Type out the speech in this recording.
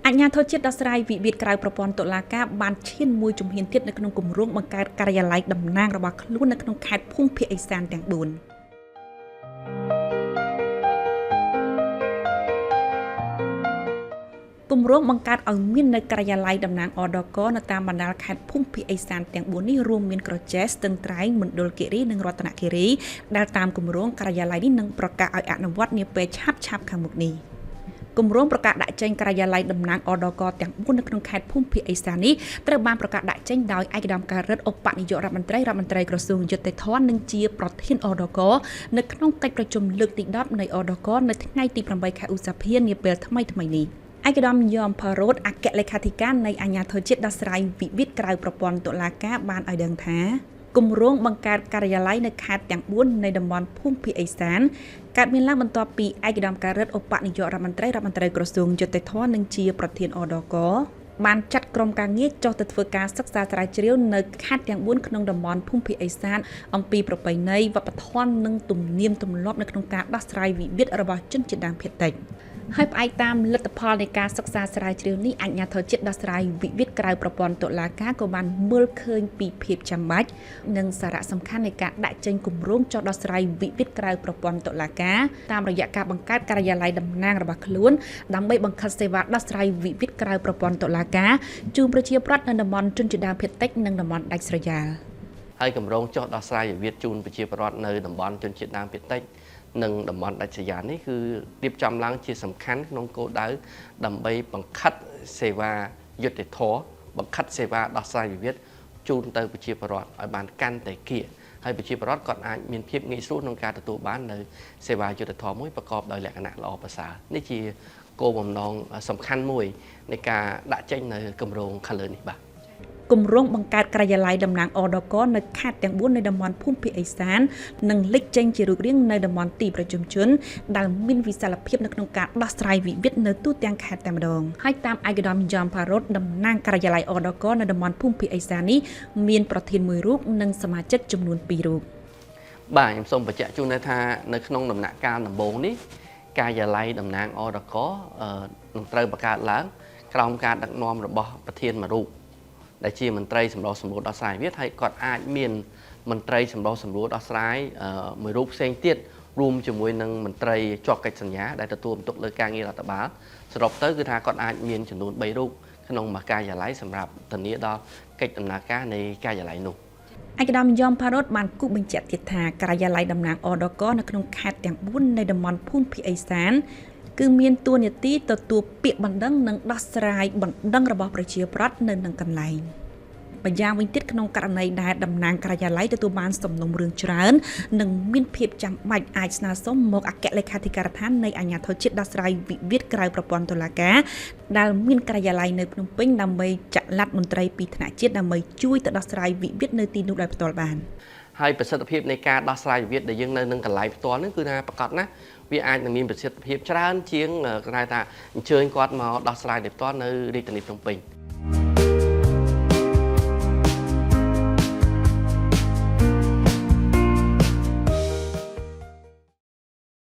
អញ្ញាធិជាតិដោះស្រាយវិវាទក្រៅប្រព័ន្ធតុលាការបានឈានមួយជំហានទៀតនៅក្នុងគម្រោងបង្កើតការិយាល័យតំណាងរបស់ខ្លួននៅក្នុងខេត្តភូមិភាគឦសានទាំង4គម្រោងបង្កើតឲ្យមាននៅការិយាល័យតំណាងអដកនៅតាមបណ្ដាខេត្តភូមិភាគឦសានទាំង4នេះរួមមានក្រចេះស្ទឹងត្រែងមណ្ឌលគិរីនិងរតនគិរីដែលតាមគម្រោងការិយាល័យនេះនឹងប្រកាសឲ្យអនុវត្តនាពេលឆាប់ខាងមុខនេះគម្រោងប្រកាសដាក់ចេញការិយាល័យតំណាងអដកទាំង4នៅក្នុងខេត្តភូមិភាគឦសាននេះត្រូវបានប្រកាសដាក់ចេញដោយឯកឧត្តមការរិទ្ធឧបនាយករដ្ឋមន្ត្រីក្រសួងយុតិធម៌និងជាប្រធានអដកនៅក្នុងកិច្ចប្រជុំលើកទី10នៃអដកនៅថ្ងៃទី8ខែឧសភានាពេលថ្មីនេះឯកឧត្តមយមផារ៉ូតអគ្គលេខាធិការនៃអាជ្ញាធរជាតិដោះស្រាយវិវាទក្រៅប្រព័ន្ធតុលាការបានឲ្យដឹងថាគម្រោងបង្កើតការិយាល័យនៅខេត្តទាំង4នៃតំបន់ភូមិភាគឦសានកើតមានឡើងបន្ទាប់ពីឯកឧត្តមការរិទ្ធឧបនាយករដ្ឋមន្ត្រីក្រសួងយុតិធម៌និងជាប្រធានអដកបានចាត់ក្រុមការងារចុះទៅធ្វើការសិក្សាស្រាវជ្រាវនៅខេត្តទាំង4ក្នុងតំបន់ភូមិភាគឦសានអំពីប្រពៃណីវប្បធម៌និងទំនៀមទម្លាប់នៅក្នុងការដោះស្រាយវិវាទរបស់ជនជាតិដើមភាគតិចហើយផ្អែកតាមលទ្ធផលនៃការសិក្សាស្រាវជ្រាវនេះអាជ្ញាធរជាតិដោះស្រាយវិវាទក្រៅប្រព័ន្ធតុលាការក៏បានមើលឃើញពីភាពចាំបាច់និងសារៈសំខាន់នៃការដាក់ចេញគម្រោងចុះដោះស្រាយវិវាទក្រៅប្រព័ន្ធតុលាការតាមរយៈការបង្កើតការិយាល័យតំណាងរបស់ខ្លួនដើម្បីបង្ខិតសេវាដោះស្រាយវិវាទក្រៅប្រព័ន្ធតុលាការជូនប្រជាពលរដ្ឋនៅតំបន់ជនជាតិដើមភាគតិចនិងតំបន់ដាច់ស្រយាលហើយគម្រោងចុះដោះស្រាយវិវាទជូនប្រជាពលរដ្ឋនៅតំបន់ជនជាតិដើមភាគតិចនិងតំបន់ដាច់ស្រយាលនេះគឺរៀបចំឡើងជាសំខាន់ក្នុងគោលដៅដើម្បីបង្ខិតសេវាយុត្តិធម៌បង្ខិតសេវាដោះស្រាយវិវាទជូនទៅប្រជាពលរដ្ឋឲ្យបានកាន់តែគៀហើយប្រជាពលរដ្ឋក៏អាចមានភាពងាយស្រួលក្នុងការទទួលបាននៅសេវាយុត្តិធម៌មួយប្រកបដោយលក្ខណៈល្អប្រសើរនេះជាគោលបំណងសំខាន់មួយនៃការដាក់ចេញនៅគម្រោងខាងលើនេះបាទគម្រោងបង្កើតការិយាល័យតំណាងអដកនៅខេត្តទាំង4នៃតំបន់ភូមិភាគឦសាននិងលេចចេញជារូបរាងនៅតំបន់ទីប្រជុំជនដែលមានវិសាលភាពនៅក្នុងការដោះស្រាយវិវាទនៅទូទាំងខេត្តតែម្ដងហើយតាមឯកឧត្តមយមផារ៉ូតតំណាងការិយាល័យអដកនៅតំបន់ភូមិភាគಈសាននេះមានប្រធានមួយរូបនិងសមាជិកចំនួន2រូបបាទខ្ញុំសូមបញ្ជាក់ជូនថានៅក្នុងដំណាក់កាលដំបូងនេះការិយាល័យតំណាងអដកនឹងត្រូវបង្កើតឡើងក្រោមការដឹកនាំរបស់ប្រធានមួយរូបដែលជាមន្ត្រីសម្របសម្រួលដោះស្រាយវិវាទហើយគាត់អាចមានមន្ត្រីសម្របសម្រួលដោះស្រាយមួយរូបផ្សេងទៀតរួមជាមួយនឹងមន្ត្រីជាប់កិច្ចសញ្ញាដែលទទួលបន្ទុកលើការងាររដ្ឋបាលសរុបទៅគឺថាគាត់អាចមានចំនួន3រូបក្នុងមួយការិយាល័យសម្រាប់ធានាដល់កិច្ចដំណើរការនៃការិយាល័យនោះឯកឧត្តមយមផារ៉ូតបានគូបញ្ជាក់ទៀតថាការិយាល័យតំណាងអដកនៅក្នុងខេត្តទាំង4នៃតំបន់ភូមិភាគឦសានគឺមានតួនាទីទទួលពាក្យបណ្ដឹងនិងដោះស្រាយបណ្ដឹងរបស់ប្រជាពលរដ្ឋនៅនឹងកន្លែងម្យ៉ាងវិញទៀតក្នុងករណីដែលតំណាងការិយាល័យទទួលបានសំណុំរឿងច្រើននិងមានភាពចាំបាច់អាចស្នើសុំមកអគ្គលេខាធិការដ្ឋាននៃអាជ្ញាធរជាតិដោះស្រាយវិវាទក្រៅប្រព័ន្ធតុលាការដែលមានការិយាល័យនៅភ្នំពេញដើម្បីចាក់ឡាត់មន្ត្រីពីថ្នាក់ជាតិដើម្បីជួយទៅដោះស្រាយវិវាទនៅទីនោះដោយផ្ទាល់បានហើយប្រសិទ្ធភាពនៃការដោះស្រាយវិវាទដែលយើងនៅនឹងកន្លែងផ្ទាល់នេះគឺថាប្រកាសណាវាអាចនឹងមានប្រសិទ្ធភាពច្រើនជាងគេថាអញ្ជើញគាត់មកដោះស្រាយដោយផ្ទាល់នៅរាជធានីភ្នំពេញ